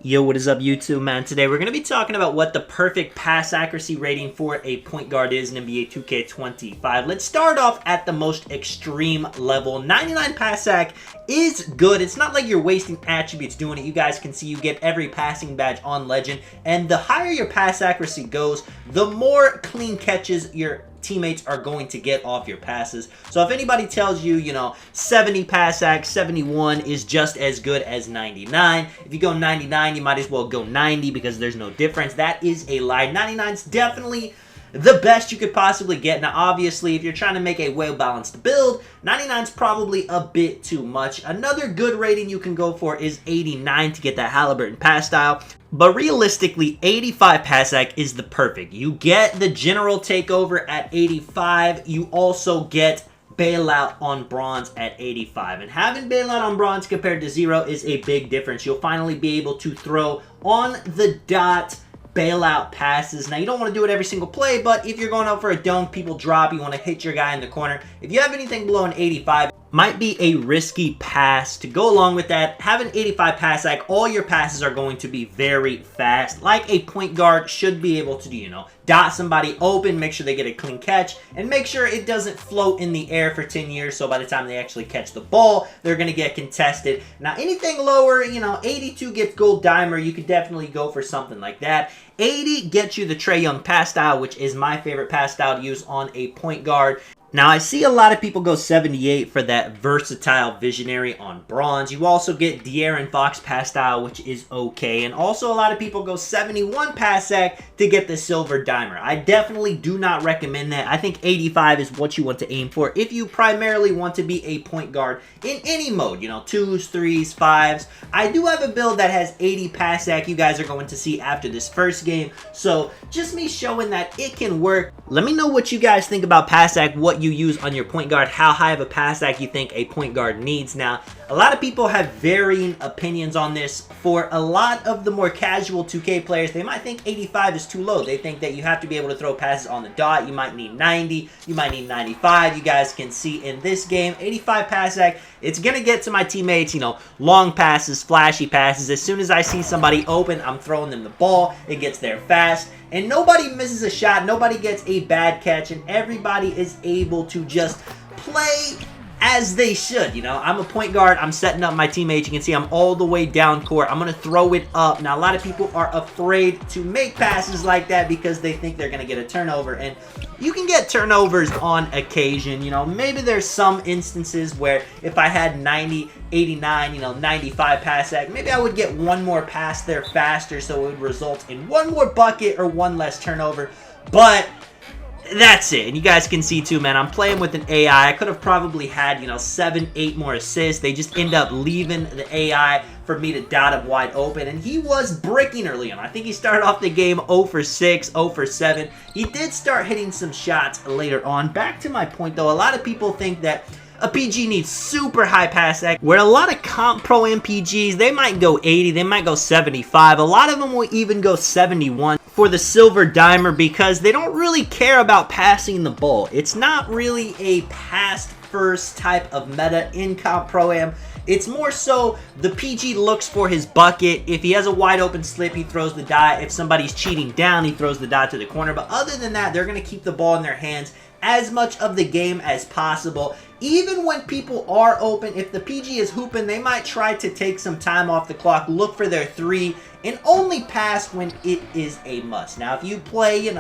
Yo, what is up, YouTube, man? Today we're going to be talking about what the perfect pass accuracy rating for a point guard is in NBA 2K25. Let's start off at the most extreme level. 99 pass ac is good. It's not like you're wasting attributes doing it. You guys can see you get every passing badge on Legend, and the higher your pass accuracy goes, the more clean catches your teammates are going to get off your passes. So if anybody tells you, 70 pass ac, 71 is just as good as 99. If you go 99, you might as well go 90 because there's no difference. That is a lie. 99 is definitely the best you could possibly get. Now, obviously, if you're trying to make a well-balanced build, 99 is probably a bit too much. Another good rating you can go for is 89 to get that Halliburton pass style. But realistically, 85 pass ac is the perfect. You get the general takeover at 85. You also get bailout on bronze at 85. And having bailout on bronze compared to 0 is a big difference. You'll finally be able to throw on the dot bailout passes. Now, you don't want to do it every single play, but if you're going out for a dunk, people drop, you want to hit your guy in the corner. If you have anything below an 85, might be a risky pass. To go along with that, have an 85 pass ac, all your passes are going to be very fast, like a point guard should be able to do, dot somebody open, make sure they get a clean catch, and make sure it doesn't float in the air for 10 years, so by the time they actually catch the ball, they're going to get contested. Now, anything lower, 82 gets gold dimer, you could definitely go for something like that. 80 gets you the Trae Young pass style, which is my favorite pass style to use on a point guard. Now, I see a lot of people go 78 for that versatile visionary on bronze. You also get De'Aaron Fox pass style, which is okay. And also a lot of people go 71 pass ac to get the silver dimer. I definitely do not recommend that. I think 85 is what you want to aim for if you primarily want to be a point guard in any mode, 2s, 3s, 5s. I do have a build that has 80 pass ac you guys are going to see after this first game. So just me showing that it can work. Let me know what you guys think about pass ac, what you use on your point guard, how high of a pass ac you think a point guard needs. Now, a lot of people have varying opinions on this. For a lot of the more casual 2K players, they might think 85 is too low. They think that you have to be able to throw passes on the dot. You might need 90. You might need 95. You guys can see in this game, 85 pass ac, it's going to get to my teammates, long passes, flashy passes. As soon as I see somebody open, I'm throwing them the ball. It gets there fast. And nobody misses a shot. Nobody gets a bad catch. And everybody is able to just play as they should. I'm a point guard. I'm setting up my teammates. You can see I'm all the way down court. I'm going to throw it up. Now, a lot of people are afraid to make passes like that because they think they're going to get a turnover. And you can get turnovers on occasion. Maybe there's some instances where if I had 90, 89, 95 pass ac, maybe I would get one more pass there faster, so it would result in one more bucket or one less turnover. But that's it. And you guys can see too, man, I'm playing with an AI. I could have probably had, 7, 8 more assists. They just end up leaving the AI for me to dot him wide open. And he was bricking early on. I think he started off the game 0 for 6, 0 for 7. He did start hitting some shots later on. Back to my point, though, a lot of people think that a PG needs super high pass ac, where a lot of comp pro MPGs, they might go 80, they might go 75. A lot of them will even go 71 for the silver dimer because they don't really care about passing the ball. It's not really a pass first type of meta in comp pro am. It's more so the PG looks for his bucket. If he has a wide open slip, he throws the dot. If somebody's cheating down, he throws the dot to the corner. But other than that, they're going to keep the ball in their hands as much of the game as possible. Even when people are open, if the PG is hooping, they might try to take some time off the clock, look for their 3, and only pass when it is a must. Now, if you play,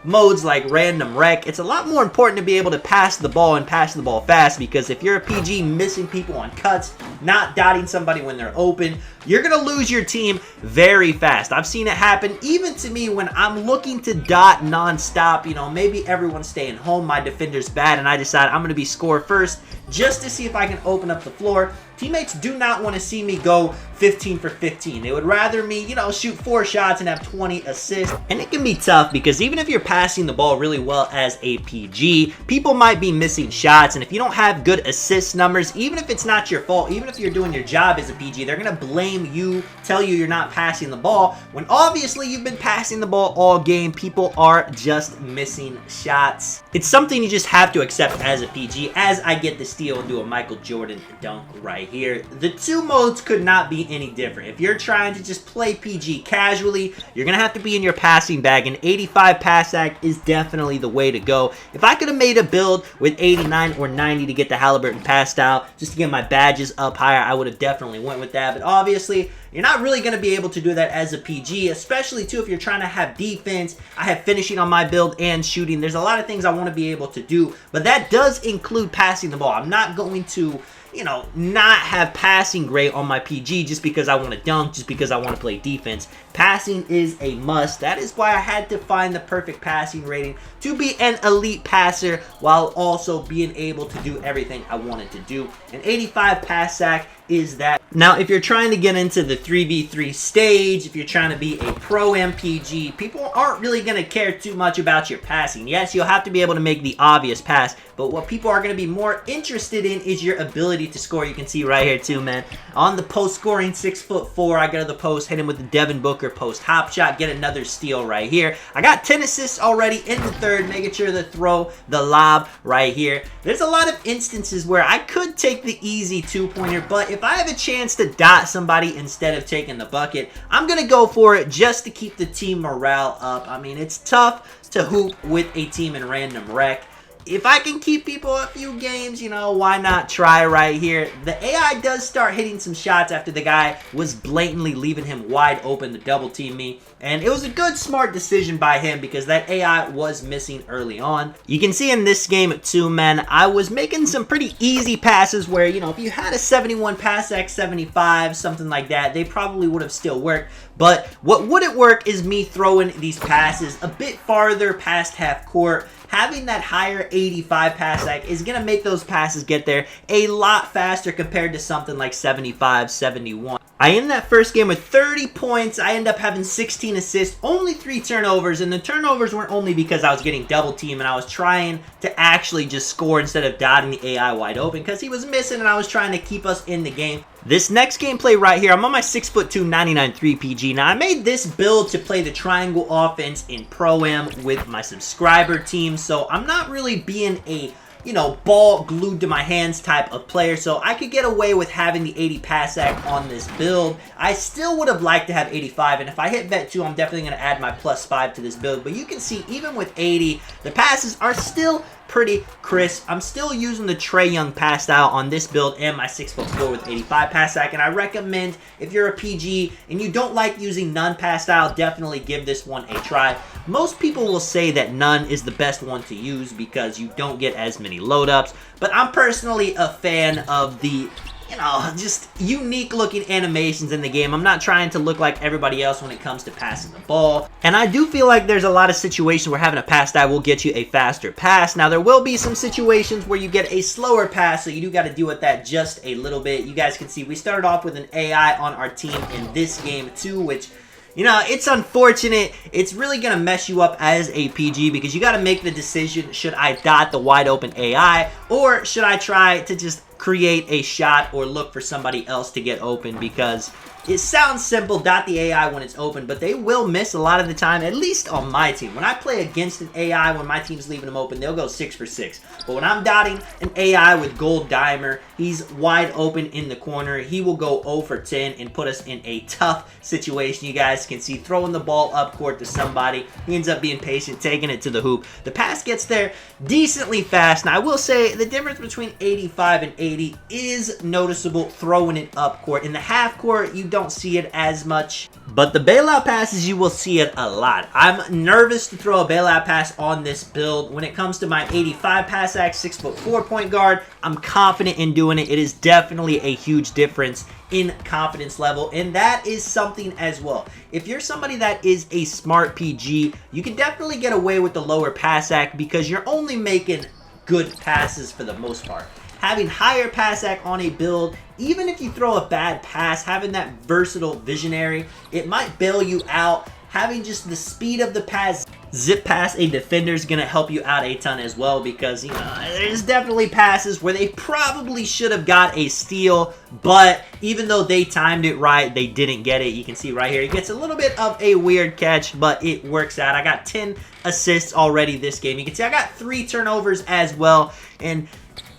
modes like Random Wreck, it's a lot more important to be able to pass the ball and pass the ball fast, because if you're a PG missing people on cuts, not dotting somebody when they're open, you're going to lose your team very fast. I've seen it happen even to me when I'm looking to dot nonstop. Maybe everyone's staying home, my defender's bad, and I decide I'm going to be score first just to see if I can open up the floor. Teammates do not want to see me go 15 for 15. They would rather me, shoot 4 shots and have 20 assists. And it can be tough because even if you're passing the ball really well as a PG, people might be missing shots. And if you don't have good assist numbers, even if it's not your fault, even if you're doing your job as a PG, they're going to blame you, tell you you're not passing the ball, when obviously you've been passing the ball all game. People are just missing shots. It's something you just have to accept as a PG. As I get the steal and do a Michael Jordan dunk right here. The 2 modes could not be any different. If you're trying to just play PG casually, you're going to have to be in your passing bag, and 85 pass act is definitely the way to go. If I could have made a build with 89 or 90 to get the Haliburton passed out, just to get my badges up higher, I would have definitely went with that. But obviously, you're not really going to be able to do that as a PG, especially too if you're trying to have defense. I have finishing on my build and shooting. There's a lot of things I want to be able to do, but that does include passing the ball. I'm not going to, you know, not have passing great on my PG just because I want to dunk, just because I want to play defense. Passing is a must. That is why I had to find the perfect passing rating to be an elite passer while also being able to do everything I wanted to do. An 85 pass act is that. Now, if you're trying to get into the 3v3 stage, if you're trying to be a pro MPG, people aren't really going to care too much about your passing. Yes, you'll have to be able to make the obvious pass, but what people are going to be more interested in is your ability to score. You can see right here too, man. On the post scoring 6'4", I go to the post, hit him with the Devin Booker post hop shot, get another steal right here. I got 10 assists already in the third, making sure to throw the lob right here. There's a lot of instances where I could take the easy two-pointer, but if I have a chance to dot somebody instead of taking the bucket, I'm going to go for it just to keep the team morale up. I mean, it's tough to hoop with a team in random rec. If I can keep people a few games, you know, why not try right here? The AI does start hitting some shots after the guy was blatantly leaving him wide open to double team me. And it was a good, smart decision by him because that AI was missing early on. You can see in this game too, man, I was making some pretty easy passes where, you know, if you had a 71 pass X, 75, something like that, they probably would have still worked. But what wouldn't work is me throwing these passes a bit farther past half court. Having that higher 85 pass act is going to make those passes get there a lot faster compared to something like 75, 71. I end that first game with 30 points. I end up having 16 assists, only 3 turnovers, and the turnovers weren't only because I was getting double teamed and I was trying to actually just score instead of dotting the AI wide open because he was missing and I was trying to keep us in the game. This next gameplay right here, I'm on my 6'2", 99.3 PG. Now, I made this build to play the triangle offense in Pro-Am with my subscriber team, so I'm not really being a, you know, ball glued to my hands type of player, so I could get away with having the 80 pass act on this build. I still would have liked to have 85, and if I hit vet 2, I'm definitely going to add my +5 to this build, but you can see even with 80, the passes are still pretty crisp. I'm still using the Trae Young pass style on this build and my 6'4" with 85 pass act, and I recommend if you're a PG and you don't like using none pass style, definitely give this one a try. Most people will say that none is the best one to use because you don't get as many load ups, but I'm personally a fan of the, you know, just unique looking animations in the game. I'm not trying to look like everybody else when it comes to passing the ball. And I do feel like there's a lot of situations where having a pass style will get you a faster pass. Now, there will be some situations where you get a slower pass, so you do got to deal with that just a little bit. You guys can see we started off with an AI on our team in this game too, which, you know, it's unfortunate. It's really going to mess you up as a PG because you got to make the decision, should I dot the wide open AI or should I try to just create a shot or look for somebody else to get open? Because it sounds simple, dot the AI when it's open, but they will miss a lot of the time, at least on my team. When I play against an AI, when my team's leaving them open, they'll go 6 for 6. But when I'm dotting an AI with Gold Dimer, he's wide open in the corner. He will go 0 for 10 and put us in a tough situation. You guys can see throwing the ball up court to somebody. He ends up being patient, taking it to the hoop. The pass gets there decently fast. Now, I will say the difference between 85 and 80 is noticeable throwing it up court. In the half court, you don't see it as much, but the bailout passes, you will see it a lot. I'm nervous to throw a bailout pass on this build. When it comes to my 85 pass act, 6'4" point guard, I'm confident in doing it. It is definitely a huge difference in confidence level, and that is something as well. If you're somebody that is a smart PG, you can definitely get away with the lower pass act because you're only making good passes for the most part. Having higher pass act on a build, even if you throw a bad pass, having that versatile visionary, it might bail you out. Having just the speed of the pass, zip past a defender is going to help you out a ton as well because, you know, there's definitely passes where they probably should have got a steal, but even though they timed it right, they didn't get it. You can see right here, he gets a little bit of a weird catch, but it works out. I got 10 assists already this game. You can see I got 3 turnovers as well, and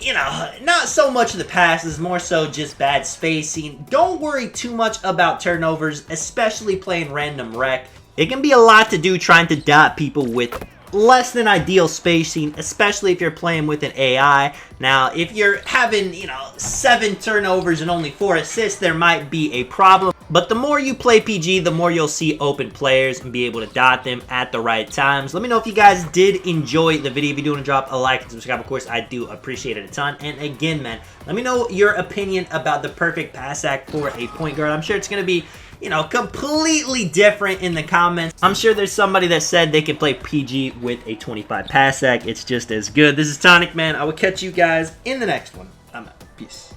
you know, not so much the passes, more so just bad spacing. Don't worry too much about turnovers, especially playing random rec. It can be a lot to do trying to dot people with less than ideal spacing, especially if you're playing with an AI. Now, if you're having, 7 turnovers and only 4 assists, there might be a problem. But the more you play PG, the more you'll see open players and be able to dot them at the right times. Let me know if you guys did enjoy the video. If you do want to drop a like and subscribe, of course, I do appreciate it a ton. And again, man, let me know your opinion about the perfect pass act for a point guard. I'm sure it's going to be, completely different in the comments. I'm sure there's somebody that said they could play PG with a 25 pass act. It's just as good. This is Tonic, man. I will catch you guys in the next one. I'm out. Peace.